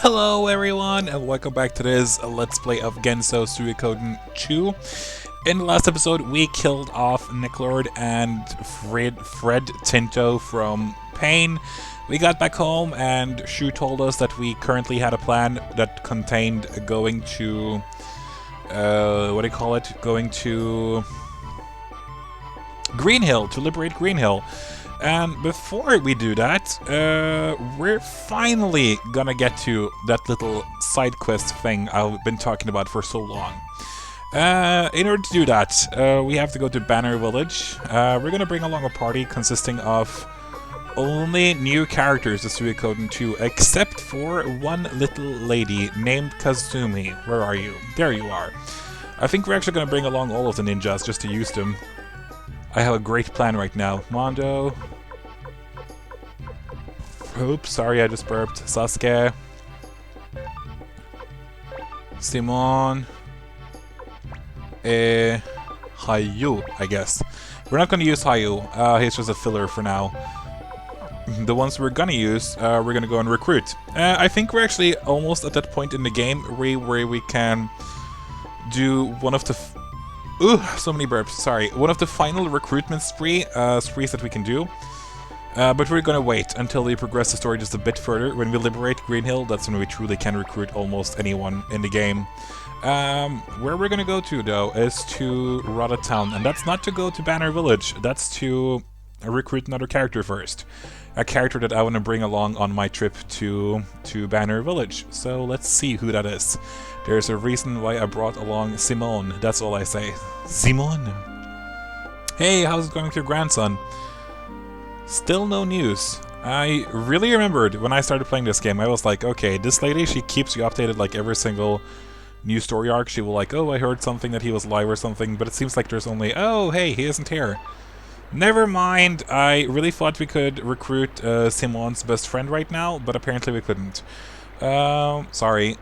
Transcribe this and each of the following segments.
Hello everyone, and welcome back to this Let's Play of Genso Suikoden 2. In the last episode, we killed off Nicklord and Fred Tinto from Pain. We got back home, and Shu told us that we currently had a plan that contained going to... what do you call it? Going to... Greenhill, to liberate Greenhill. And before we do that, we're finally gonna get to that little side quest thing I've been talking about for so long. In order to do that, we have to go to Banner Village. We're gonna bring along a party consisting of only new characters to Suikoden 2, except for one little lady named Kazumi. Where are you? There you are. I think we're actually gonna bring along all of the ninjas just to use them. I have a great plan right now. Mondo. Oops, sorry, I just burped. Sasuke. Simon. Hayu, I guess. We're not gonna use Hayu. He's just a filler for now. The ones we're gonna use, we're gonna go and recruit. I think we're actually almost at that point in the game where we can do one of the... Ooh, so many burps, sorry. One of the final recruitment sprees that we can do. But we're gonna wait until we progress the story just a bit further. When we liberate Greenhill, that's when we truly can recruit almost anyone in the game. Where we're gonna go to, though, is to Rada Town. And that's not to go to Banner Village. That's to recruit another character first. A character that I want to bring along on my trip to Banner Village. So let's see who that is. There's a reason why I brought along Simone. That's all I say. Simone! Hey, how's it going with your grandson? Still no news. I really remembered when I started playing this game, I was like, okay, this lady, she keeps you updated like every single new story arc. She will like, oh, I heard something that he was alive or something, but it seems like there's only, oh, hey, he isn't here. Never mind, I really thought we could recruit Simone's best friend right now, but apparently we couldn't. Sorry.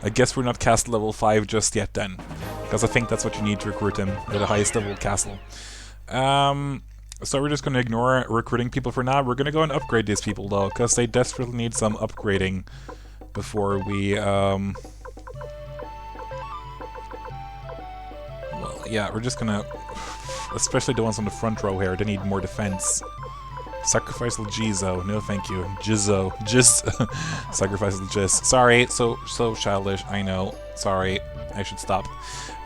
I guess we're not cast level 5 just yet then, because I think that's what you need to recruit him, at the highest level castle. So we're just going to ignore recruiting people for now. We're going to go and upgrade these people, though, because they desperately need some upgrading before we, well, yeah, we're just going to... Especially the ones on the front row here, they need more defense. Sacrificial Genso, no thank you. Genso, Sacrificial Jizz. Sorry, so childish, I know. Sorry, I should stop.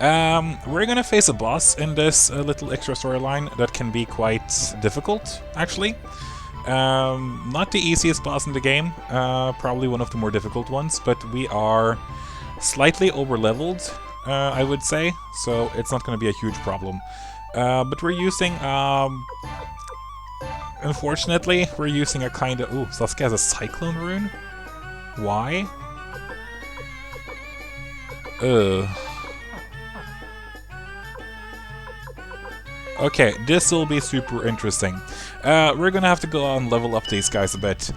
We're gonna face a boss in this little extra storyline that can be quite difficult, actually. Not the easiest boss in the game, probably one of the more difficult ones, but we are slightly over-leveled, I would say, so it's not gonna be a huge problem. But we're using, unfortunately, we're using a kind of... Ooh, Sasuke has a Cyclone rune? Why? Okay, this will be super interesting. We're gonna have to go and level up these guys a bit.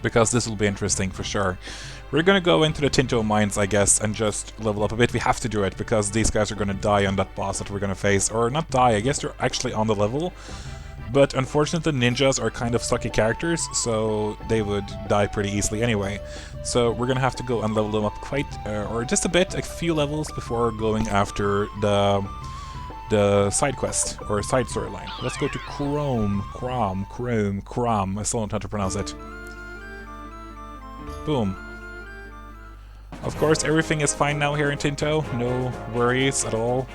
Because this will be interesting for sure. We're gonna go into the Tinto mines, I guess, and just level up a bit. We have to do it, because these guys are gonna die on that boss that we're gonna face. Or not die, I guess they're actually on the level. But unfortunately, ninjas are kind of sucky characters, so they would die pretty easily anyway. So we're gonna have to go and level them up quite, or just a bit, a few levels before going after the side quest, or side storyline. Let's go to Chrome. I still don't know how to pronounce it. Boom. Of course, everything is fine now here in Tinto. No worries at all.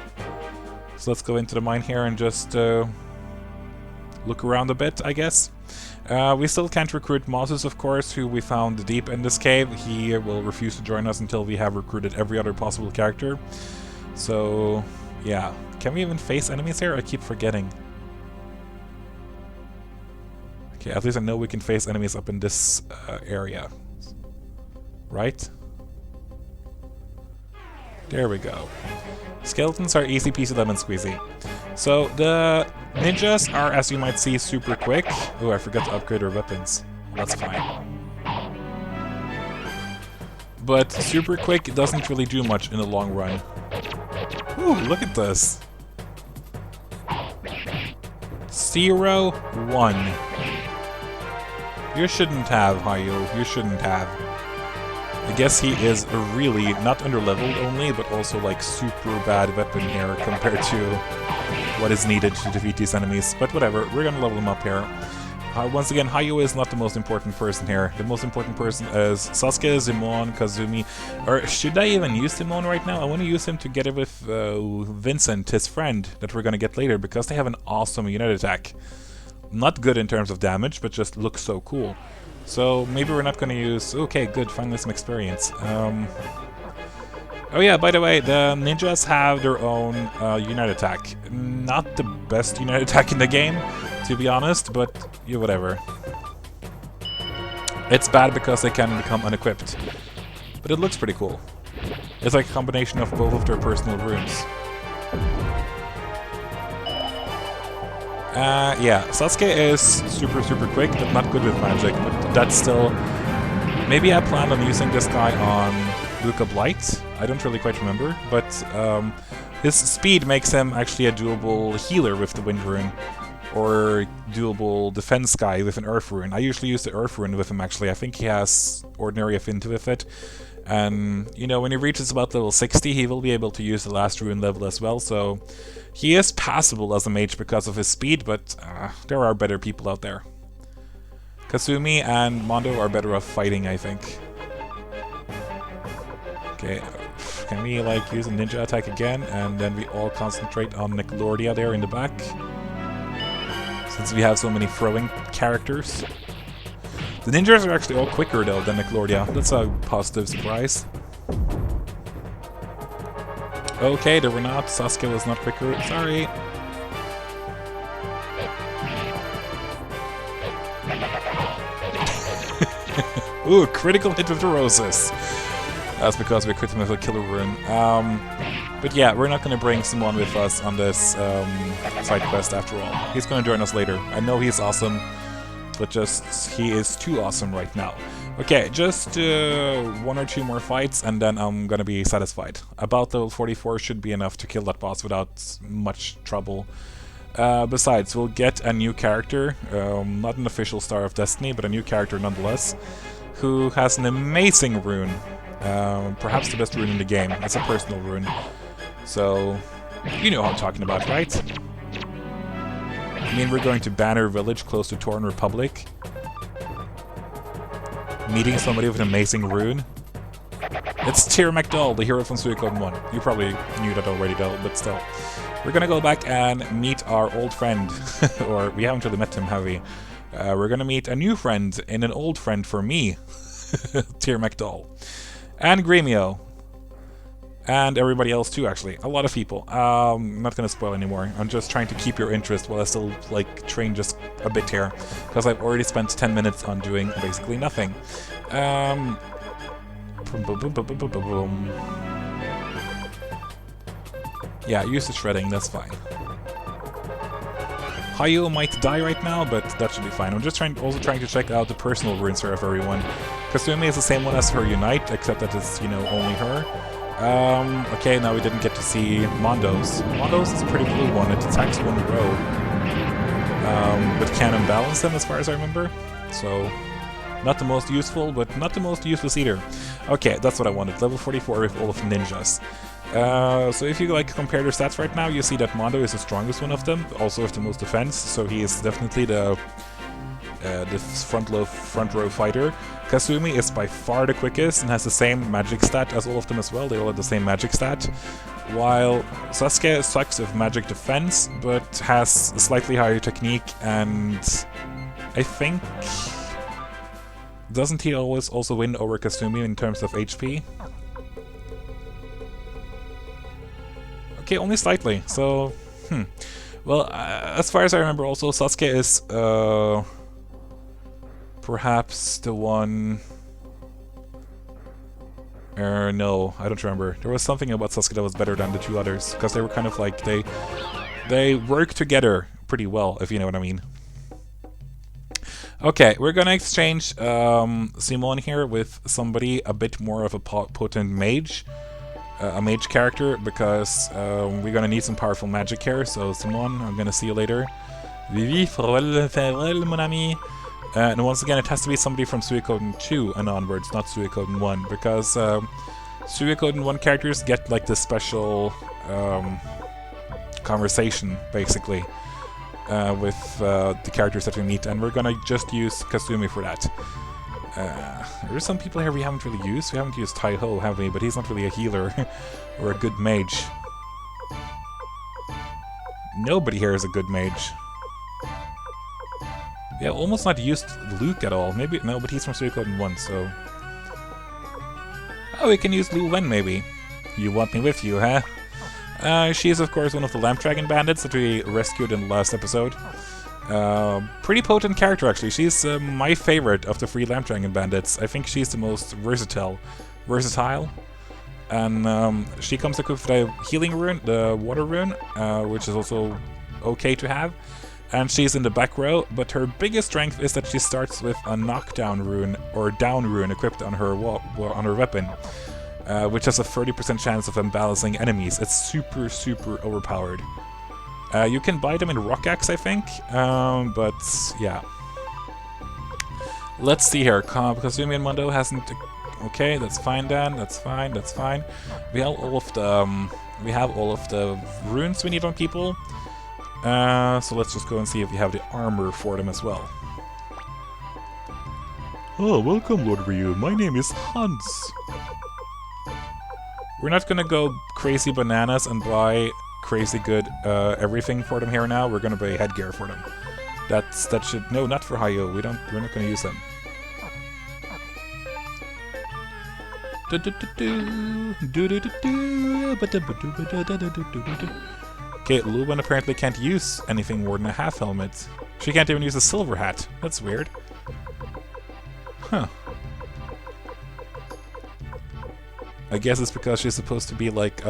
So let's go into the mine here and just look around a bit, I guess. We still can't recruit Moses, of course, who we found deep in this cave. He will refuse to join us until we have recruited every other possible character. So, yeah. Can we even face enemies here? I keep forgetting. Okay, at least I know we can face enemies up in this area. Right? There we go. Skeletons are easy peasy lemon squeezy. So the ninjas are, as you might see, super quick. Oh, I forgot to upgrade our weapons. That's fine. But super quick doesn't really do much in the long run. Ooh, look at this. 0, 1. You shouldn't have, Hayu. You shouldn't have. I guess he is really not underleveled only, but also like super bad weapon here compared to what is needed to defeat these enemies. But whatever, we're gonna level him up here. Once again, Hayu is not the most important person here. The most important person is Sasuke, Zimon, Kazumi. Or should I even use Zimon right now? I want to use him together with Vincent, his friend, that we're gonna get later, because they have an awesome unit attack. Not good in terms of damage, but just looks so cool. So maybe we're not gonna use... Okay, good, finally some experience. Oh yeah, by the way, the ninjas have their own unit attack. Not the best unit attack in the game, to be honest, but yeah, whatever. It's bad because they can become unequipped. But it looks pretty cool. It's like a combination of both of their personal runes. Yeah, Sasuke is super quick, but not good with magic, but that's still... Maybe I planned on using this guy on Luca Blight. I don't really quite remember, but his speed makes him actually a doable healer with the Wind Rune, or doable defense guy with an Earth Rune. I usually use the Earth Rune with him actually. I think he has ordinary affinity with it. And, you know, when he reaches about level 60, he will be able to use the last rune level as well, so he is passable as a mage because of his speed, but there are better people out there. Kasumi and Mondo are better off fighting, I think. Okay, can we, like, use a ninja attack again, and then we all concentrate on Nickelodia there in the back? Since we have so many throwing characters. The ninjas are actually all quicker though than Nickelodia. That's a positive surprise. Okay, they were not. Sasuke was not quicker. Sorry. Ooh, critical hit with the roses. That's because we equipped him with a killer rune. But yeah, we're not going to bring someone with us on this side quest after all. He's going to join us later. I know he's awesome, but just he is too awesome right now. Okay, just 1 or 2 more fights and then I'm gonna be satisfied. About level 44 should be enough to kill that boss without much trouble. Besides, we'll get a new character, not an official Star of Destiny, but a new character nonetheless, who has an amazing rune. Perhaps the best rune in the game. It's a personal rune. So, you know what I'm talking about, right? I mean, we're going to Banner Village close to Torn Republic. Meeting somebody with an amazing rune. It's McDohl, the hero from Suikoden 1. You probably knew that already though, but still. We're gonna go back and meet our old friend. Or, we haven't really met him, have we? We're gonna meet a new friend and an old friend for me. McDohl. And Gremio. And everybody else too, actually. A lot of people. I'm not gonna spoil anymore. I'm just trying to keep your interest while I still, like, train just a bit here. Because I've already spent 10 minutes on doing basically nothing. Yeah, use the shredding, that's fine. Hayu might die right now, but that should be fine. I'm just also trying to check out the personal runes here of everyone. Kasumi is the same one as her Unite, except that it's, you know, only her. Okay, now we didn't get to see Mondo's. Mondo's is a pretty cool one. It attacks one row. But can unbalance them as far as I remember. So, not the most useful, but not the most useless either. Okay, that's what I wanted. Level 44 with all of the ninjas. So if you like compare their stats right now, you see that Mondo is the strongest one of them, also with the most defense, so he is definitely the front row fighter. Kasumi is by far the quickest and has the same magic stat as all of them as well. They all have the same magic stat. While Sasuke sucks with magic defense, but has slightly higher technique, and I think... Doesn't he always also win over Kasumi in terms of HP? Okay, only slightly, so... Well, as far as I remember also, Sasuke is... perhaps the one... no, I don't remember. There was something about Sasuke that was better than the 2 others, because they were kind of like, they work together pretty well, if you know what I mean. Okay, we're gonna exchange Simon here with somebody a bit more of a potent mage. A mage character, because we're gonna need some powerful magic here, so Simon, I'm gonna see you later. Vivi, farewell, mon ami. And once again, it has to be somebody from Suikoden 2 and onwards, not Suikoden 1, because Suikoden 1 characters get like this special conversation, basically, with the characters that we meet, and we're gonna just use Kasumi for that. There's some people here we haven't really used. We haven't used Tai-Ho, have we? But he's not really a healer or a good mage. Nobody here is a good mage. Yeah, almost not used Luke at all. Maybe no, but he's from Suikoden 1, so. Oh, we can use Lu Wen maybe. You want me with you, huh? She is of course one of the Lamp Dragon bandits that we rescued in the last episode. Pretty potent character actually. She's my favorite of the 3 Lamp Dragon bandits. I think she's the most versatile. And she comes equipped with a healing rune, the water rune, which is also okay to have. And she's in the back row, but her biggest strength is that she starts with a knockdown rune or down rune equipped on her weapon, which has a 30% chance of unbalancing enemies. It's super, super overpowered. You can buy them in Rock Axe, I think, but yeah. Let's see here. Kasumi and Mondo hasn't. Okay, that's fine, Dan. That's fine. That's fine. We have all of the runes we need on people. So let's just go and see if we have the armor for them as well. Oh, welcome, Lord Ryu. My name is Hans. We're not gonna go crazy bananas and buy crazy good everything for them here now. We're gonna buy headgear for them. That should no, not for Hayo. We're not gonna use them. Okay, Luban apparently can't use anything more than a half helmet. She can't even use a silver hat. That's weird. Huh. I guess it's because she's supposed to be like,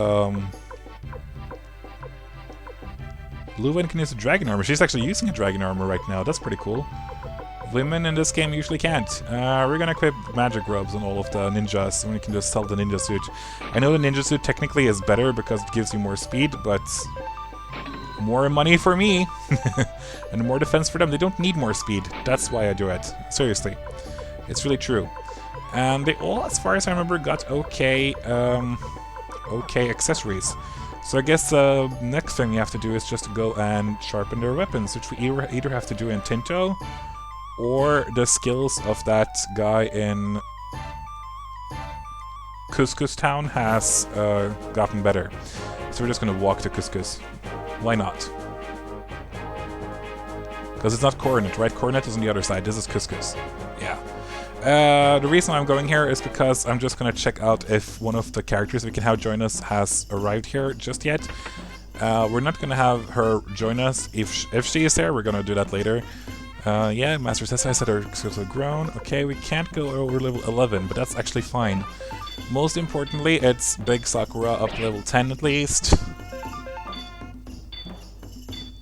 Luban can use a dragon armor. She's actually using a dragon armor right now. That's pretty cool. Women in this game usually can't. We're gonna equip magic robes on all of the ninjas, and we can just sell the ninja suit. I know the ninja suit technically is better because it gives you more speed, but more money for me, and more defense for them. They don't need more speed. That's why I do it. Seriously. It's really true. And they all, as far as I remember, got okay accessories. So I guess the next thing we have to do is just to go and sharpen their weapons, which we either have to do in Tinto, or the skills of that guy in Couscous Town has gotten better. So we're just gonna walk to Couscous. Why not? Because it's not Coronet, right? Coronet is on the other side. This is Couscous. Yeah. The reason I'm going here is because I'm just gonna check out if one of the characters we can have join us has arrived here just yet. We're not gonna have her join us if she is there. We're gonna do that later. Yeah, Master says I said her skills have grown. Okay, we can't go over level 11, but that's actually fine. Most importantly, it's Big Sakura up to level 10 at least.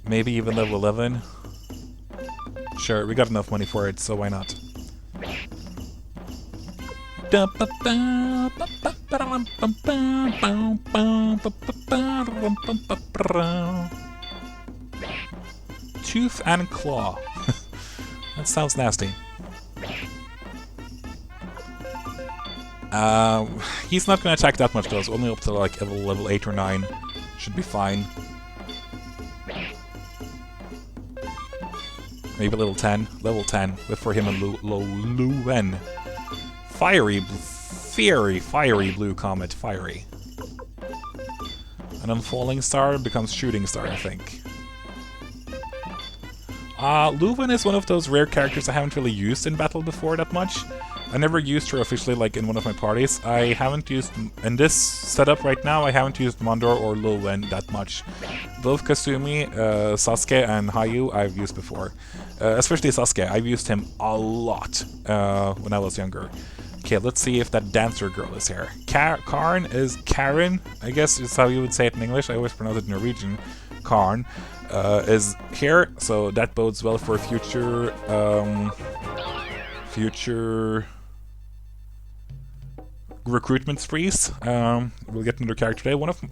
Maybe even level 11. Sure, we got enough money for it, so why not? Tooth and claw. That sounds nasty. He's not gonna attack that much though, it's only up to like level 8 or 9. Should be fine. Maybe level 10. Level 10. But for him and Lu Wen. Fiery blue comet. Fiery. And then Falling Star becomes Shooting Star, I think. Lu Wen is one of those rare characters I haven't really used in battle before that much. I never used her officially like in one of my parties. I haven't used, in this setup right now, I haven't used Mondor or Lu Wen that much. Both Kasumi, Sasuke and Hayu I've used before. Especially Sasuke, I've used him a lot when I was younger. Okay, let's see if that dancer girl is here. Karen is Karen, I guess is how you would say it in English. I always pronounce it Norwegian. Karen is here, so that bodes well for future recruitment sprees. We'll get another character today. One of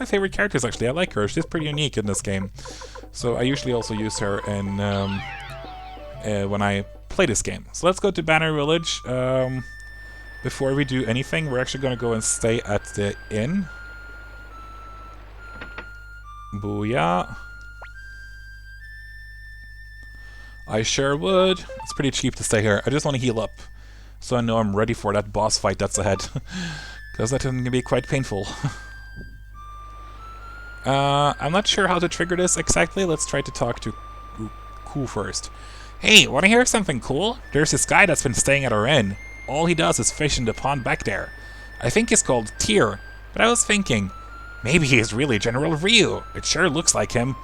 my favorite characters actually. I like her. She's pretty unique in this game. So I usually also use her in when I play this game. So let's go to Banner Village. Before we do anything, we're actually going to go and stay at the inn. Booyah. I sure would. It's pretty cheap to stay here. I just want to heal up, so I know I'm ready for that boss fight that's ahead. Because that can be quite painful. I'm not sure how to trigger this exactly. Let's try to talk to Ku first. Hey, wanna hear something cool? There's this guy that's been staying at our inn. All he does is fish in the pond back there. I think he's called Tyr, but I was thinking, maybe he's really General Ryu. It sure looks like him.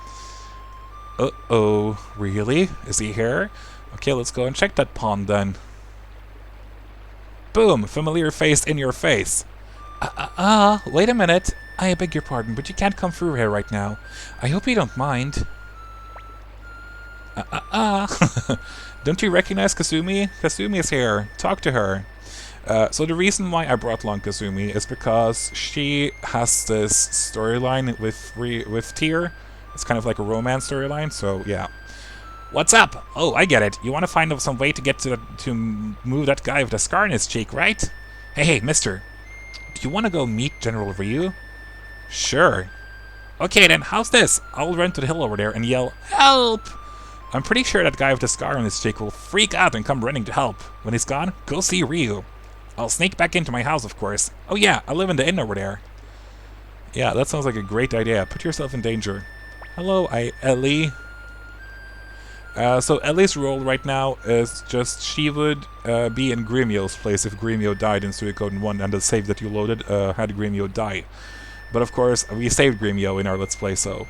Uh-oh, really? Is he here? Okay, let's go and check that pond then. Boom, familiar face in your face. Wait a minute. I beg your pardon, but you can't come through here right now. I hope you don't mind. Don't you recognize Kasumi? Kasumi is here. Talk to her. So the reason why I brought along Kasumi is because she has this storyline with Tyr. It's kind of like a romance storyline, so yeah. What's up? Oh, I get it. You want to find some way to get to move that guy with a scar on his cheek, right? Hey, mister. Do you want to go meet General Ryu? Sure. Okay then, how's this? I'll run to the hill over there and yell, help! I'm pretty sure that guy with the scar on his cheek will freak out and come running to help. When he's gone, go see Ryu. I'll sneak back into my house, of course. Oh yeah, I live in the inn over there. Yeah, that sounds like a great idea. Put yourself in danger. Hello, Ellie. So Ellie's role right now is just she would be in Gremio's place if Gremio died in Suikoden 1 and the save that you loaded had Gremio die. But of course, we saved Gremio in our Let's Play, so...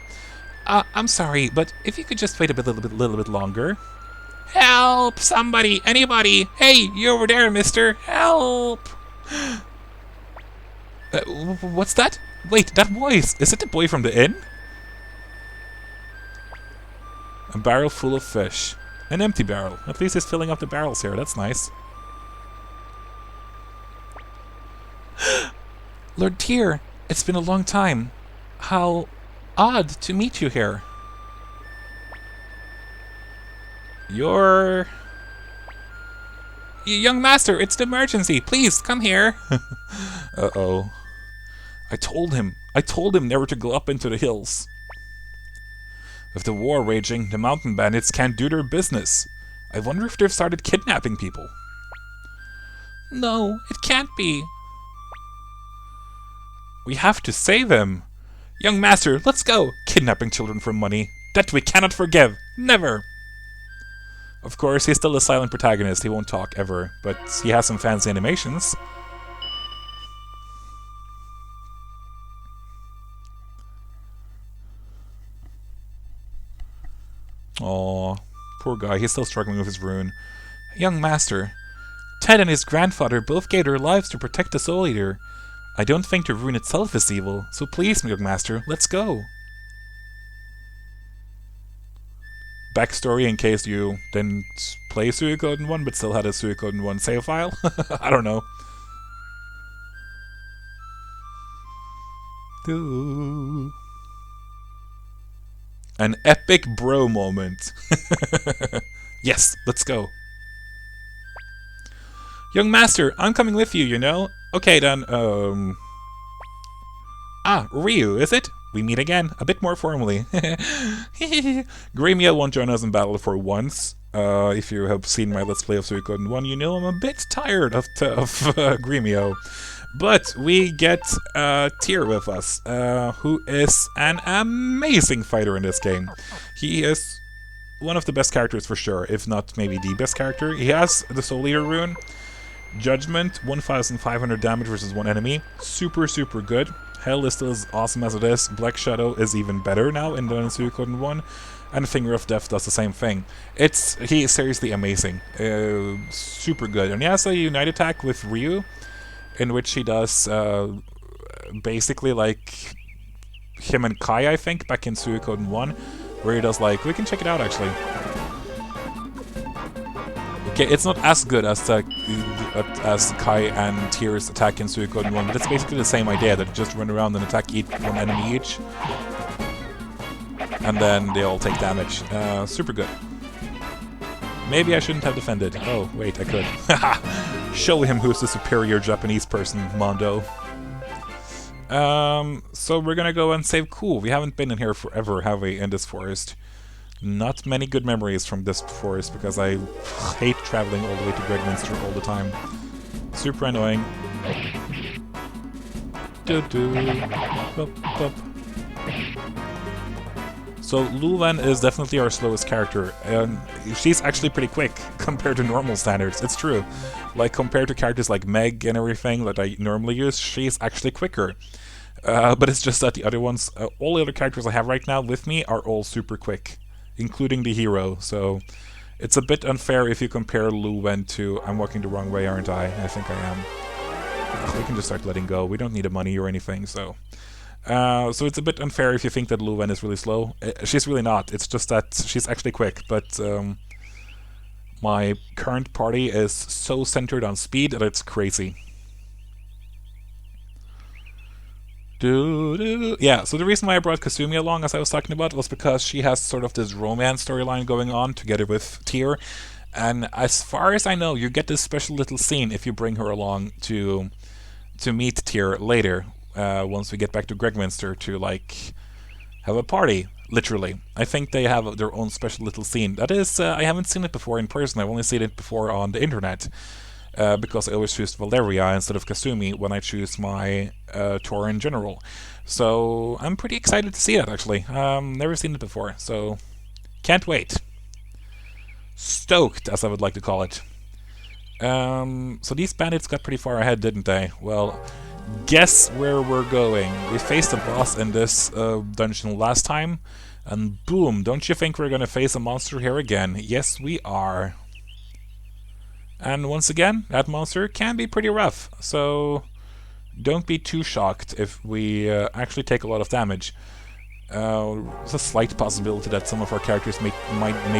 I'm sorry, but if you could just wait a little bit longer... Help! Somebody! Anybody! Hey, you over there, mister! Help! What's that? Wait, that voice! Is it the boy from the inn? A barrel full of fish. An empty barrel. At least he's filling up the barrels here, that's nice. Lord Tyr, it's been a long time. How odd to meet you here. You're... Young master, it's an emergency. Please, come here. Uh-oh. I told him never to go up into the hills. With the war raging, the mountain bandits can't do their business. I wonder if they've started kidnapping people. No, it can't be. We have to save him. Young master, let's go! Kidnapping children for money. That we cannot forgive. Never! Of course, he's still a silent protagonist. He won't talk ever, but he has some fancy animations. Aww, poor guy. He's still struggling with his rune. Young master, Ted and his grandfather both gave their lives to protect the Soul Eater. I don't think the rune itself is evil, so please, young master, let's go. Backstory in case you didn't play Suikoden 1 but still had a Suikoden 1 save file? I don't know. An epic bro moment. Yes, let's go. Young master, I'm coming with you, you know? Okay then, Ah, Ryu, is it? We meet again, a bit more formally. Gremio won't join us in battle for once. If you have seen my Let's Play of Suikoden 1, you know I'm a bit tired of Gremio. But we get Tyr with us, who is an amazing fighter in this game. He is one of the best characters for sure, if not maybe the best character. He has the Soul Eater rune. Judgment, 1500 damage versus one enemy. Super, super good. Hell is still as awesome as it is. Black Shadow is even better now in the Suikoden 1. And Finger of Death does the same thing. He is seriously amazing. Super good. And he has a unite attack with Ryu, in which he does basically like him and Kai, I think, back in Suikoden 1, where he does like... We can check it out, actually. Okay, it's not as good as Kai and Tyr's attack in Suikoden 1, but it's basically the same idea, that you just run around and attack one enemy each. And then they all take damage. Super good. Maybe I shouldn't have defended. Oh, wait, I could. Haha! Show him who's the superior Japanese person, Mondo. So we're gonna go and save Cool. We haven't been in here forever, have we, in this forest? Not many good memories from this forest, because I hate traveling all the way to Gregminster all the time. Super annoying. So Luwen is definitely our slowest character, and she's actually pretty quick compared to normal standards. It's true. Like, compared to characters like Meg and everything that I normally use, she's actually quicker. But it's just that the other ones, all the other characters I have right now with me are all super quick, including the hero, so it's a bit unfair if you compare Luwen to... I'm walking the wrong way, aren't I? I think I am. We can just start letting go. We don't need the money or anything, so... so it's a bit unfair if you think that Luwen is really slow. She's really not. It's just that she's actually quick, but my current party is so centered on speed that it's crazy. Yeah, so the reason why I brought Kasumi along, as I was talking about, was because she has sort of this romance storyline going on together with Tyr, and as far as I know, you get this special little scene if you bring her along to meet Tyr later, once we get back to Gregminster to, like, have a party, literally. I think they have their own special little scene. That is, I haven't seen it before in person, I've only seen it before on the internet. Because I always choose Valeria instead of Kasumi when I choose my tour in general. So I'm pretty excited to see that, actually. Never seen it before, so can't wait. Stoked, as I would like to call it. So these bandits got pretty far ahead, didn't they? Well, guess where we're going. We faced a boss in this dungeon last time, and boom, don't you think we're gonna face a monster here again? Yes, we are. And once again, that monster can be pretty rough, so don't be too shocked if we actually take a lot of damage. There's a slight possibility that some of our characters may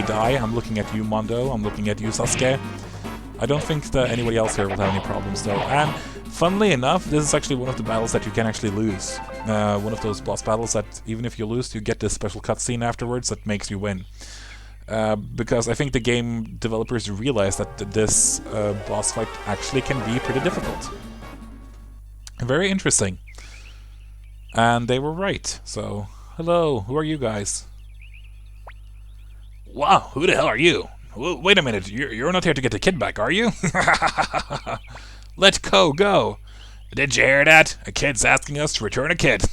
die. I'm looking at you, Mondo. I'm looking at you, Sasuke. I don't think that anybody else here will have any problems, though. And funnily enough, this is actually one of the battles that you can actually lose. One of those boss battles that even if you lose, you get this special cutscene afterwards that makes you win. Because I think the game developers realize that this boss fight actually can be pretty difficult. Very interesting. And they were right, so... Hello, who are you guys? Wow, who the hell are you? Wait a minute, you're not here to get the kid back, are you? Let go! Did you hear that? A kid's asking us to return a kid.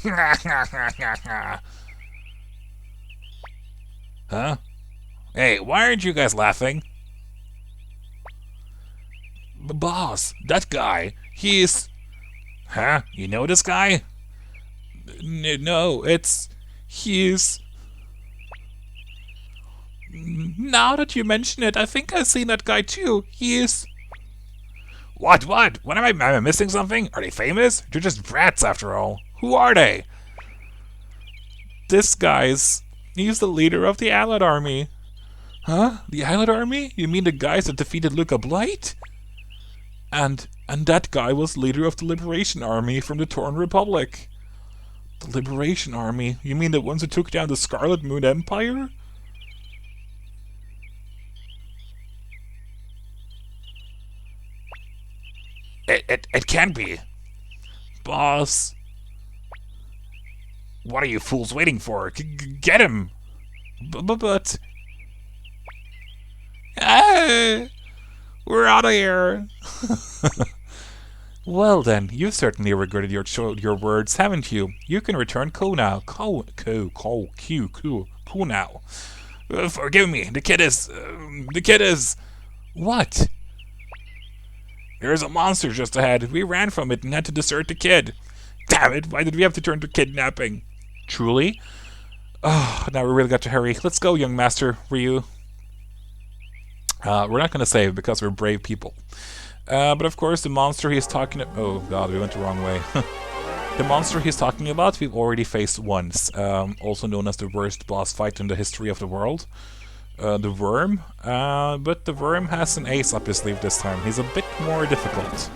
Huh? Hey, why aren't you guys laughing? Boss, that guy, he's... Huh? You know this guy? No, he's... Now that you mention it, I think I've seen that guy too. He's... What? What am I missing something? Are they famous? They're just brats after all. Who are they? This guy's... He's the leader of the Allied army. Huh? The Allied army? You mean the guys that defeated Luca Blight? And that guy was leader of the Liberation Army from the Torn Republic. The Liberation Army? You mean the ones who took down the Scarlet Moon Empire? It can't be. Boss. What are you fools waiting for? Get him! But... we're out of here. Well then, you've certainly regretted your words, haven't you? You can return Ko now. Ko now. Forgive me. The kid is. What? There's a monster just ahead. We ran from it and had to desert the kid. Damn it! Why did we have to turn to kidnapping? Truly? Oh, now we really got to hurry. Let's go, young master Ryu. We're not going to save because we're brave people. But of course, the monster he's talking about... Oh god, we went the wrong way. The monster he's talking about, we've already faced once. Also known as the worst boss fight in the history of the world. The Worm. But the Worm has an ace up his sleeve this time. He's a bit more difficult.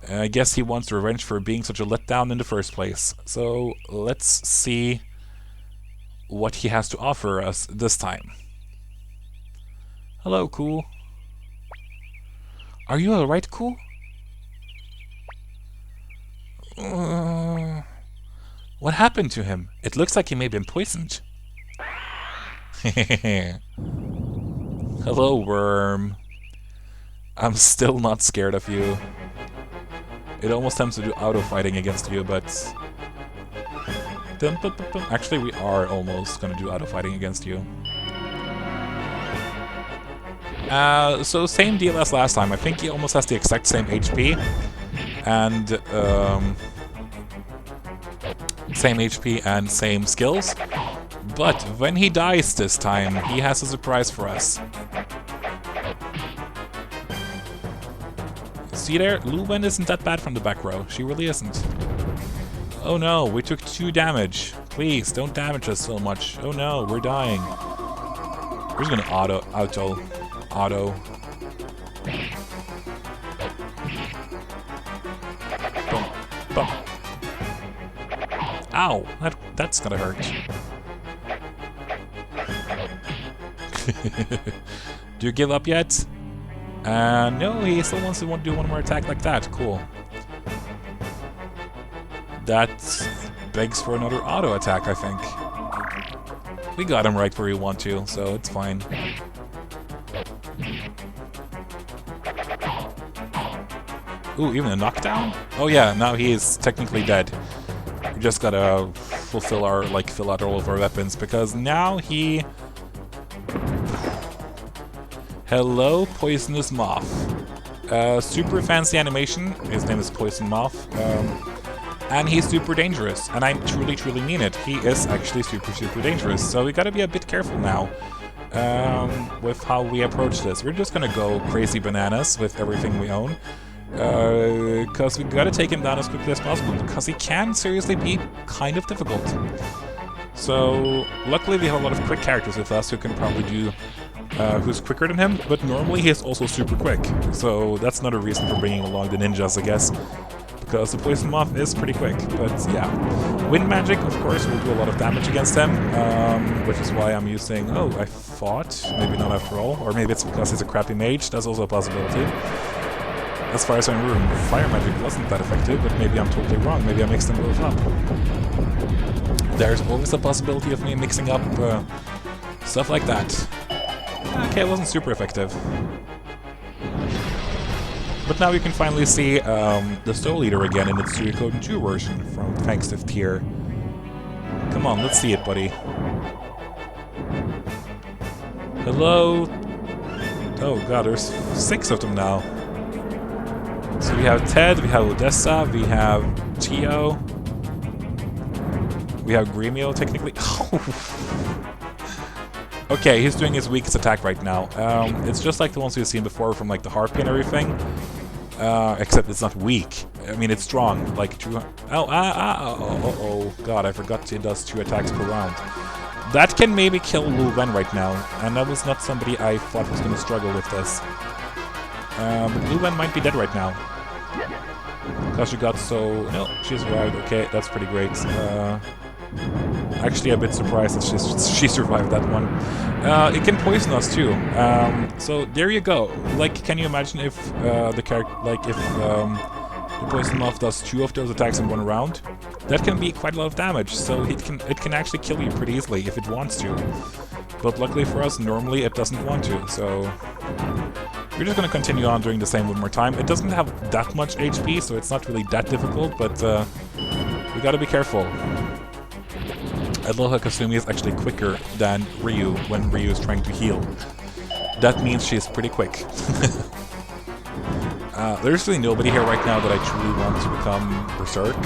I guess he wants revenge for being such a letdown in the first place. So, let's see what he has to offer us this time. Hello, Cool. Are you alright, Cool? What happened to him? It looks like he may have been poisoned. Hello, Worm. I'm still not scared of you. It almost tempts to do auto-fighting against you, but... Actually, we are almost gonna do auto-fighting against you. So same deal as last time. I think he almost has the exact same HP. And, same HP and same skills. But when he dies this time, he has a surprise for us. See there? Luwen isn't that bad from the back row. She really isn't. Oh no, we took 2 damage. Please, don't damage us so much. Oh no, we're dying. We're just gonna auto. Boom, boom. Ow, that's gonna hurt. Do you give up yet? No, he still wants to do one more attack like that. Cool. That begs for another auto attack, I think. We got him right where we want to, so it's fine. Ooh, even a knockdown? Oh yeah, now he is technically dead. We just gotta fill out all of our weapons, because now he... Hello, Poisonous Moth. Super fancy animation. His name is Poison Moth. And he's super dangerous. And I truly, truly mean it. He is actually super, super dangerous. So we gotta be a bit careful now with how we approach this. We're just gonna go crazy bananas with everything we own. Because we gotta take him down as quickly as possible. Because he can seriously be kind of difficult. So, luckily we have a lot of quick characters with us who can probably do... who's quicker than him, but normally he is also super quick. So that's another reason for bringing along the ninjas, I guess. Because the Poison Moth is pretty quick, but yeah. Wind Magic, of course, will do a lot of damage against them, which is why I'm using... Oh, I thought, maybe not after all, or maybe it's because he's a crappy mage, that's also a possibility. As far as I remember, Fire Magic wasn't that effective, but maybe I'm totally wrong, maybe I mixed them both up. There's always a possibility of me mixing up stuff like that. Okay, it wasn't super effective. But now we can finally see the Soul Eater again in its Suikoden 2 version from Thanks 5th tier. Come on, let's see it, buddy. Hello? Oh god, there's 6 of them now. So we have Ted, we have Odessa, we have Tio. We have Gremio, technically. Okay, he's doing his weakest attack right now. It's just like the ones we've seen before from like the Harpy and everything. Except it's not weak. I mean, it's strong. Like 200... Oh, god, I forgot he does 2 attacks per round. That can maybe kill Luwen right now. And that was not somebody I thought was going to struggle with this. But Luwen might be dead right now. Because she got so... No, she survived. Okay, that's pretty great. Actually a bit surprised that she survived that one. It can poison us too. So there you go. Like, can you imagine if the Poison Moth does 2 of those attacks in 1 round? That can be quite a lot of damage. So it can actually kill you pretty easily if it wants to. But luckily for us, normally it doesn't want to. So we're just gonna continue on doing the same one more time. It doesn't have that much HP, so it's not really that difficult. But we gotta be careful. I love how Kasumi is actually quicker than Ryu when Ryu is trying to heal. That means she's pretty quick. There's really nobody here right now that I truly want to become Berserk.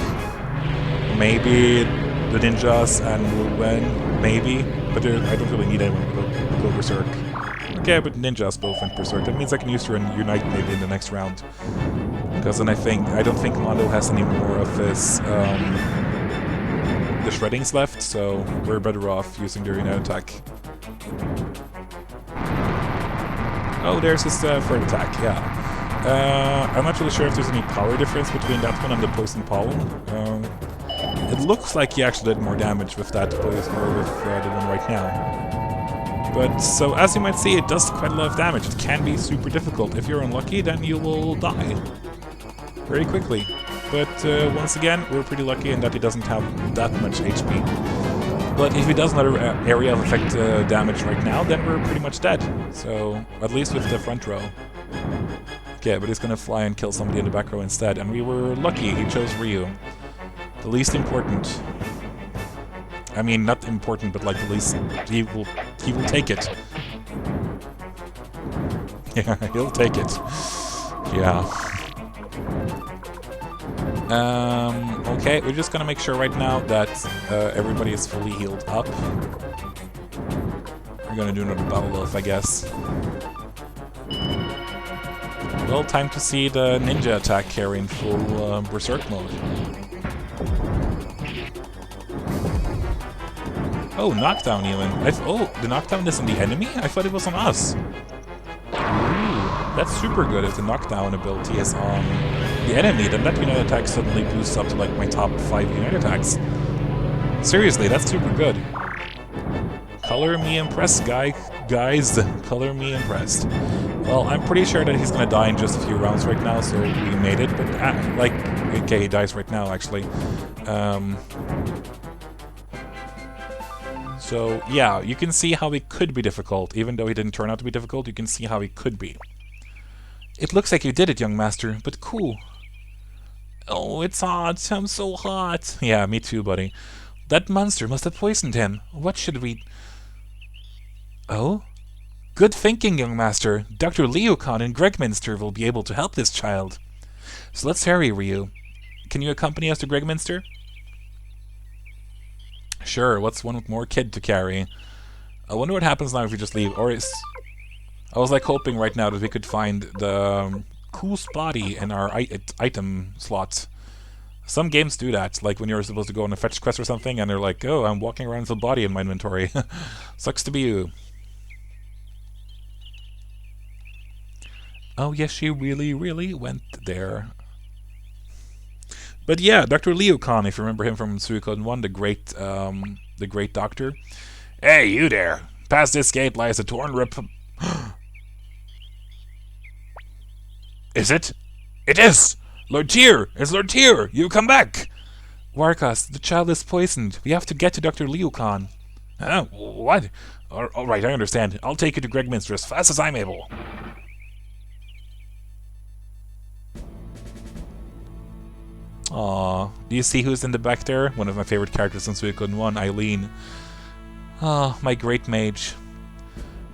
Maybe the ninjas and Luwen, maybe, but I don't really need anyone to go Berserk. Okay, but ninjas both went Berserk. That means I can use her and Unite maybe in the next round. Because then I don't think Mondo has any more of his the shreddings left, so we're better off using the Unite attack. Oh, there's his third attack, yeah. I'm not really sure if there's any power difference between that one and the Poison Pollen. It looks like he actually did more damage with that poison or with the one right now. But, so as you might see, it does quite a lot of damage. It can be super difficult. If you're unlucky, then you will die very quickly. But once again, we're pretty lucky in that he doesn't have that much HP. But if he does another area of effect damage right now, then we're pretty much dead. So, at least with the front row. Okay, but he's gonna fly and kill somebody in the back row instead. And we were lucky, he chose Ryu. The least important. I mean, not important, but like the least... He will take it. Yeah, he'll take it. Yeah. Okay, we're just gonna make sure right now that everybody is fully healed up. We're gonna do another battle elf, I guess. Well, time to see the ninja attack carry in full berserk mode. Oh, knockdown even. Oh, the knockdown is on the enemy? I thought it was on us. Ooh, that's super good if the knockdown ability is on the enemy, then that unit attack suddenly boosts up to like my top 5 unit attacks. Seriously, that's super good. Color me impressed, guys. Color me impressed. Well, I'm pretty sure that he's gonna die in just a few rounds right now, so we made it, but like, okay, he dies right now actually. So yeah, you can see how he could be difficult. Even though he didn't turn out to be difficult, you can see how he could be. It looks like you did it, young master, but cool. Oh, it's hot. I'm so hot. Yeah, me too, buddy. That monster must have poisoned him. What should we... Oh? Good thinking, young master. Dr. Leocon in Gregminster will be able to help this child. So let's hurry, Ryu. Can you accompany us to Gregminster? Sure, what's one more kid to carry? I wonder what happens now if we just leave. Or is... I was like hoping right now that we could find the cool spotty in our item slot. Some games do that, like when you're supposed to go on a fetch quest or something and they're like, oh, I'm walking around with a body in my inventory. Sucks to be you. Oh yes, she really went there. But yeah, Dr. Leocon, if you remember him from Suikoden 1, the great doctor. Hey, you there! Past this gate lies a torn Is it? It is! Lord Tyr! It's Lord Tyr! You come back! Warkas, the child is poisoned. We have to get to Dr. Leocon. What? Alright, I understand. I'll take you to Gregminster as fast as I'm able. Aww. Do you see who's in the back there? One of my favorite characters in Suikoden 1, Eileen. Ah, my great mage.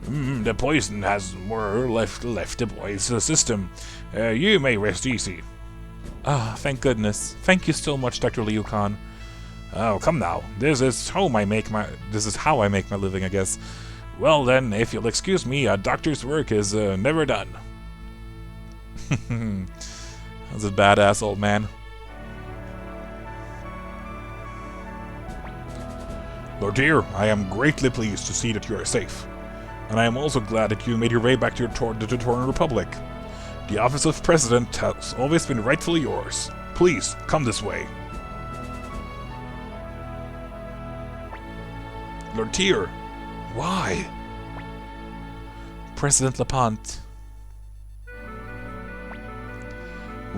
The poison has more or left the boy's system. You may rest easy. Ah, thank goodness. Thank you so much, Dr. Leocon. Oh, come now. This is how I make my living, I guess. Well then, if you'll excuse me, a doctor's work is never done. That's a badass old man. Lord Tyr, I am greatly pleased to see that you are safe. And I am also glad that you made your way back to the Torn Republic. The office of President has always been rightfully yours. Please, come this way. Lord Tyr, why? President Lapant.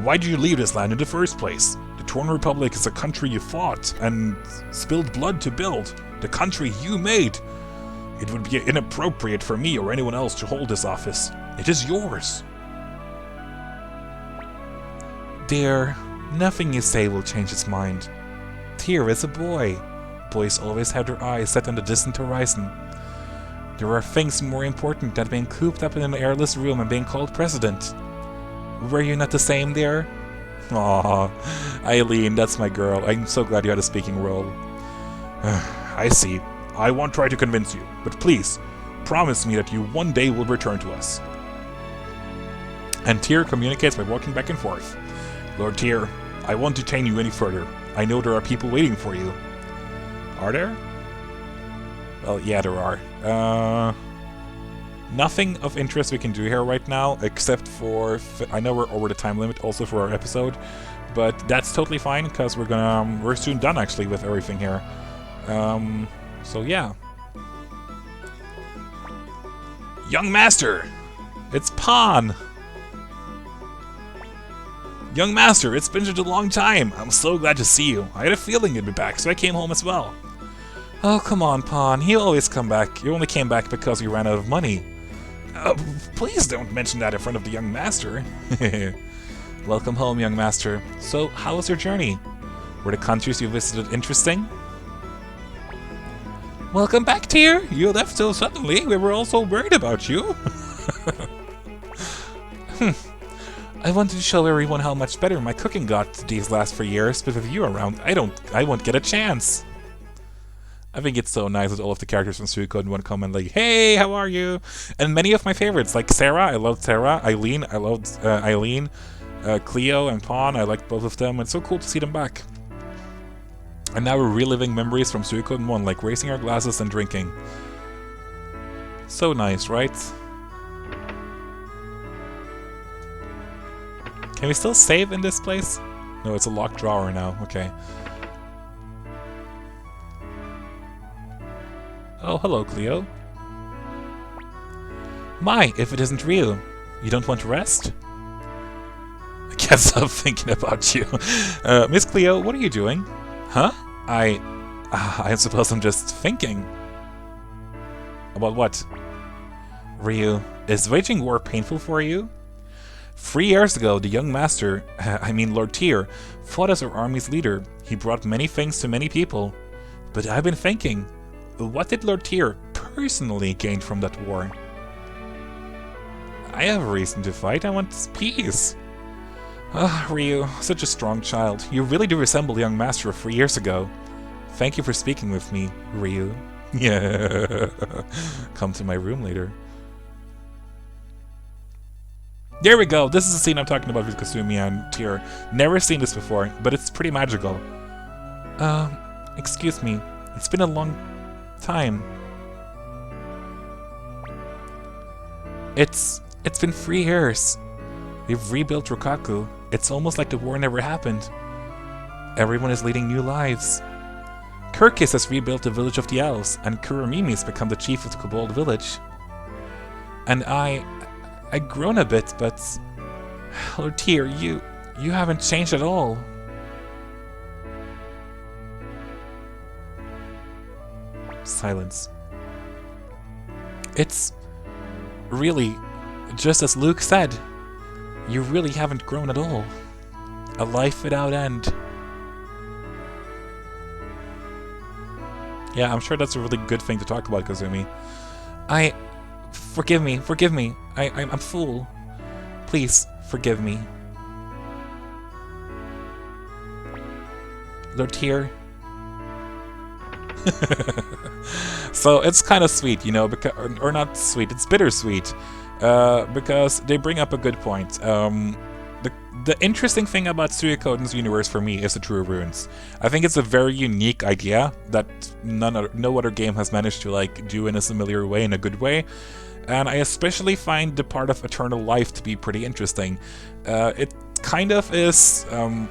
Why did you leave this land in the first place? The Torn Republic is a country you fought and spilled blood to build. The country you made. It would be inappropriate for me or anyone else to hold this office. It is yours. Dear, nothing you say will change his mind. Tyr is a boy. Boys always have their eyes set on the distant horizon. There are things more important than being cooped up in an airless room and being called president. Were you not the same, dear? Aww, Eileen, that's my girl. I'm so glad you had a speaking role. I see. I won't try to convince you, but please, promise me that you one day will return to us. And Tyr communicates by walking back and forth. Lord Tyr, I won't detain you any further. I know there are people waiting for you. Are there? Well, yeah, there are. Nothing of interest we can do here right now, except for... I know we're over the time limit also for our episode, but that's totally fine, because we're soon done, actually, with everything here. So, yeah. Young Master! It's Pawn! Young Master, it's been such a long time. I'm so glad to see you. I had a feeling you'd be back, so I came home as well. Oh, come on, Pawn. He'll always come back. You only came back because you ran out of money. Please don't mention that in front of the Young Master. Welcome home, Young Master. So, how was your journey? Were the countries you visited interesting? Welcome back, Tyr! You left so suddenly. We were all so worried about you. I wanted to show everyone how much better my cooking got these last 4 years, but with you around, I won't get a chance. I think it's so nice that all of the characters from Suikoden want to come and like, hey, how are you? And many of my favorites, like Sarah, I loved Sarah. Eileen, I loved Eileen. Cleo and Pawn, I liked both of them. It's so cool to see them back. And now we're reliving memories from Suikoden 1, like raising our glasses and drinking. So nice, right? Can we still save in this place? No, it's a locked drawer now. Okay. Oh, hello, Cleo. My, if it isn't real. You don't want to rest? I can't stop thinking about you. Miss Cleo, what are you doing? Huh? I suppose I'm just thinking. About what? Ryu, is waging war painful for you? 3 years ago, the young master, I mean Lord Tyr, fought as our army's leader. He brought many things to many people. But I've been thinking, what did Lord Tyr personally gain from that war? I have a reason to fight. I want peace. Ah, Ryu, such a strong child. You really do resemble the young master of 3 years ago. Thank you for speaking with me, Ryu. Yeah. Come to my room later. There we go. This is the scene I'm talking about with Kasumi and Tyr. Never seen this before, but it's pretty magical. Excuse me. It's been a long time. It's been 3 years. We've rebuilt Rokaku. It's almost like the war never happened. Everyone is leading new lives. Kirkis has rebuilt the village of the elves, and Kuromimi's become the chief of the Kobold village. And I've grown a bit, but Lord Tyr, you haven't changed at all. Silence. It's really just as Luke said. You really haven't grown at all. A life without end. Yeah, I'm sure that's a really good thing to talk about, Kazumi. Forgive me. I'm a fool. Please, forgive me. Lord Tyr. So it's kind of sweet, you know, because, or not sweet, it's bittersweet. Because they bring up a good point. The interesting thing about Suikoden's universe for me is the True Runes. I think it's a very unique idea that no other game has managed to like do in a similar way, in a good way. And I especially find the part of Eternal Life to be pretty interesting. It kind of is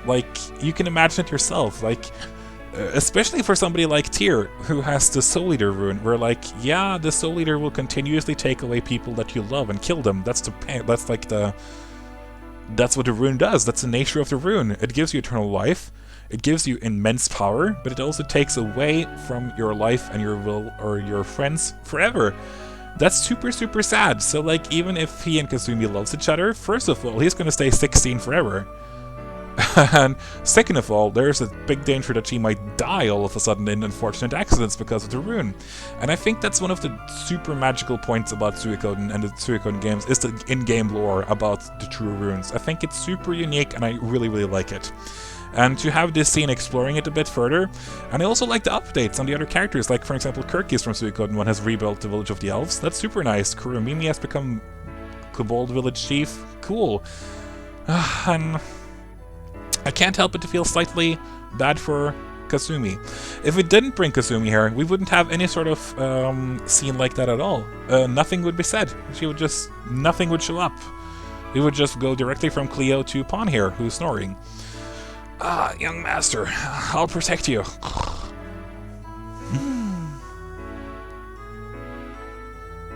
like you can imagine it yourself, like. Especially for somebody like Tyr, who has the Soul Eater rune, where like, yeah, the Soul Eater will continuously take away people that you love and kill them. That's what the rune does. That's the nature of the rune. It gives you eternal life. It gives you immense power, but it also takes away from your life and your will or your friends forever. That's super, super sad. So like, even if he and Kasumi loves each other, first of all, he's gonna stay 16 forever. And second of all, there's a big danger that she might die all of a sudden in unfortunate accidents because of the rune. And I think that's one of the super magical points about Suikoden and the Suikoden games is the in-game lore about the true runes. I think it's super unique and I really, really like it. And to have this scene exploring it a bit further, and I also like the updates on the other characters, like for example Kirkis from Suikoden 1 has rebuilt the village of the elves. That's super nice. Kuromimi has become Kobold village chief. Cool. And I can't help but to feel slightly bad for Kasumi. If we didn't bring Kasumi here, we wouldn't have any sort of scene like that at all. Nothing would be said. Nothing would show up. We would just go directly from Cleo to Pawn here, who's snoring. Ah, young master, I'll protect you.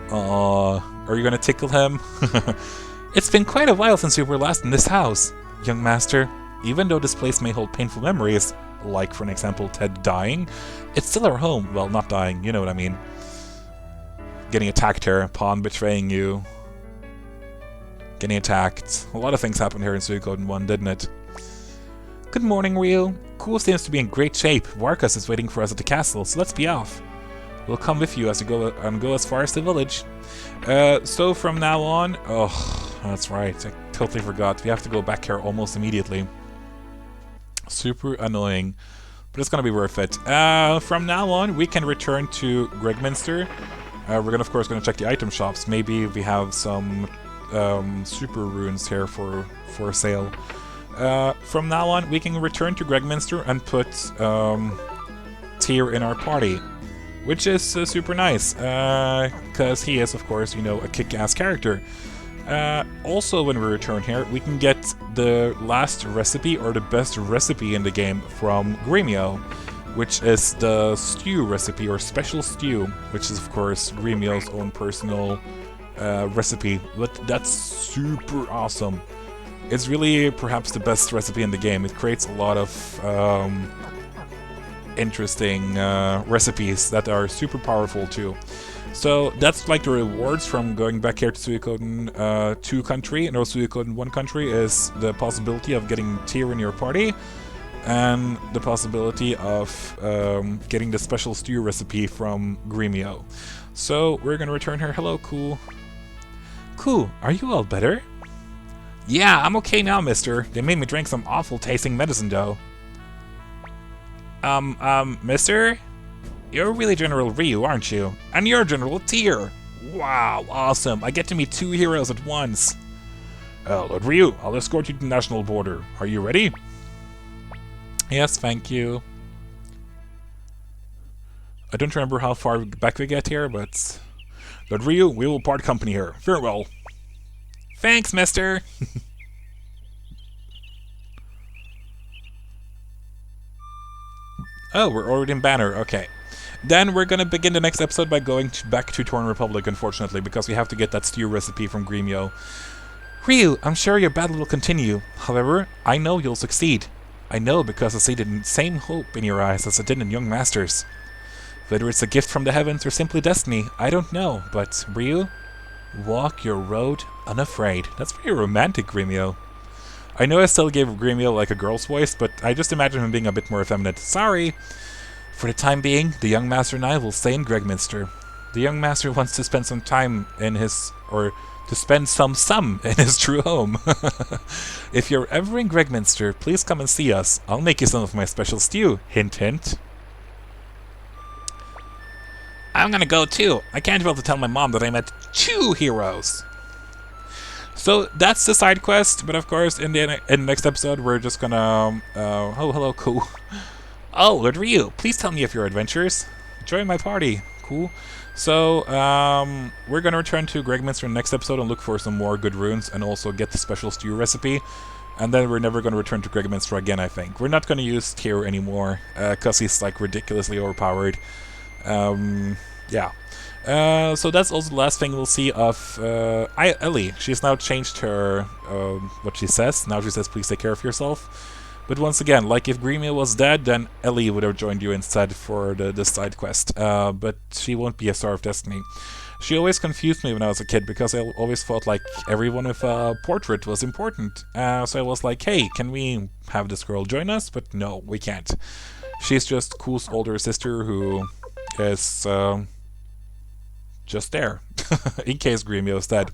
Aww. Are you gonna tickle him? It's been quite a while since we were last in this house, young master. Even though this place may hold painful memories, like for an example Ted dying, it's still our home. Well, not dying, you know what I mean. Getting attacked here, Pawn betraying you, getting attacked. A lot of things happened here in Suikoden 1, didn't it? Good morning, Ryu. Cool seems to be in great shape. Varkas is waiting for us at the castle, so let's be off. We'll come with you as you go and go as far as the village. So from now on... Oh, that's right. I totally forgot. We have to go back here almost immediately. Super annoying. But it's gonna be worth it. From now on, we can return to Gregminster. We're gonna, of course, check the item shops. Maybe we have some super runes here for sale. From now on, we can return to Gregminster and put Tyr in our party, which is super nice, because he is, of course, you know, a kick-ass character. Also, when we return here, we can get the last recipe, or the best recipe in the game, from Gremio, which is the stew recipe, or special stew, which is, of course, Gremio's own personal recipe. But that's super awesome. It's really perhaps the best recipe in the game. It creates a lot of interesting recipes that are super powerful too. So that's like the rewards from going back here to Suikoden 2 country. No, Suikoden 1 country is the possibility of getting Tyr in your party, and the possibility of getting the special stew recipe from Gremio. So we're gonna return here. Hello, Cool. Cool, are you all better? Yeah, I'm okay now, mister. They made me drink some awful tasting medicine, though. Mister? You're really General Ryu, aren't you? And you're General Tyr. Wow, awesome. I get to meet two heroes at once. Lord Ryu, I'll escort you to the national border. Are you ready? Yes, thank you. I don't remember how far back we get here, but... Lord Ryu, we will part company here. Farewell. Thanks, mister. Oh, we're already in Banner. Okay. Then we're gonna begin the next episode by going back to Torn Republic, unfortunately, because we have to get that stew recipe from Gremio. Ryu, I'm sure your battle will continue. However, I know you'll succeed. I know because I see the same hope in your eyes as I did in Young Master's. Whether it's a gift from the heavens or simply destiny, I don't know, but Ryu, walk your road unafraid. That's pretty romantic, Gremio. I know I still gave Gremio like a girl's voice, but I just imagine him being a bit more effeminate. Sorry! For the time being, the young master and I will stay in Gregminster. The young master wants to spend some time in his... or to spend some in his true home. If you're ever in Gregminster, please come and see us. I'll make you some of my special stew. Hint, hint. I'm gonna go too. I can't wait to tell my mom that I met 2 heroes. So that's the side quest, but of course in the next episode we're just gonna... oh, hello, Cool. Oh, Lord Ryu, please tell me of your adventures. Join my party. Cool. So, we're gonna return to Gregminster in the next episode and look for some more good runes and also get the special stew recipe. And then we're never gonna return to Gregminster again, I think. We're not gonna use Tyr anymore, because he's like ridiculously overpowered. Yeah. So that's also the last thing we'll see of Ellie. She's now changed her, what she says. Now she says, please take care of yourself. But once again, like if Gremio was dead, then Ellie would have joined you instead for the side quest. But she won't be a Star of Destiny. She always confused me when I was a kid, because I always thought like everyone with a portrait was important. So I was like, hey, can we have this girl join us? But no, we can't. She's just Cool's older sister who is... just there, in case Gremio's dead.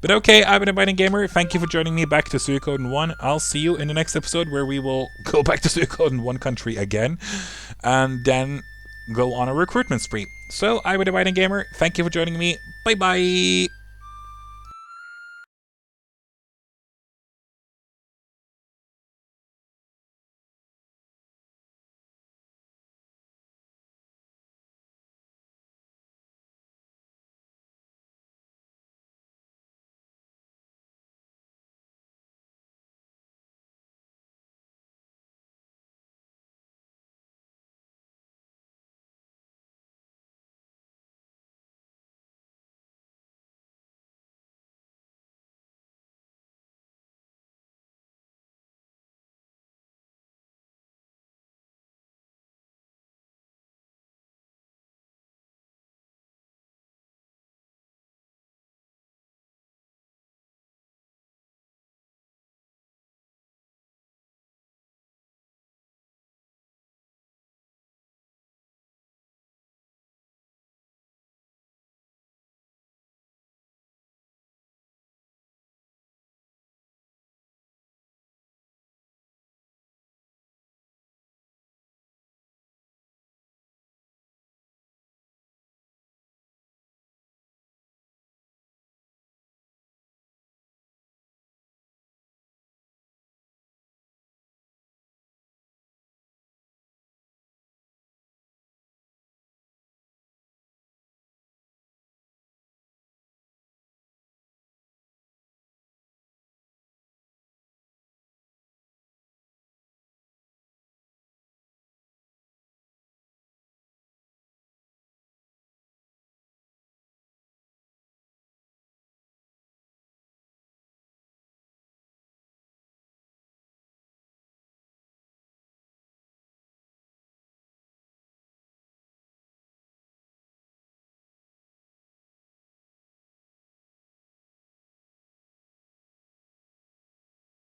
But okay, I've been a Biting Gamer. Thank you for joining me back to Suikoden 1. I'll see you in the next episode where we will go back to Suikoden 1 country again, and then go on a recruitment spree. So, I've been a Biting Gamer. Thank you for joining me. Bye-bye!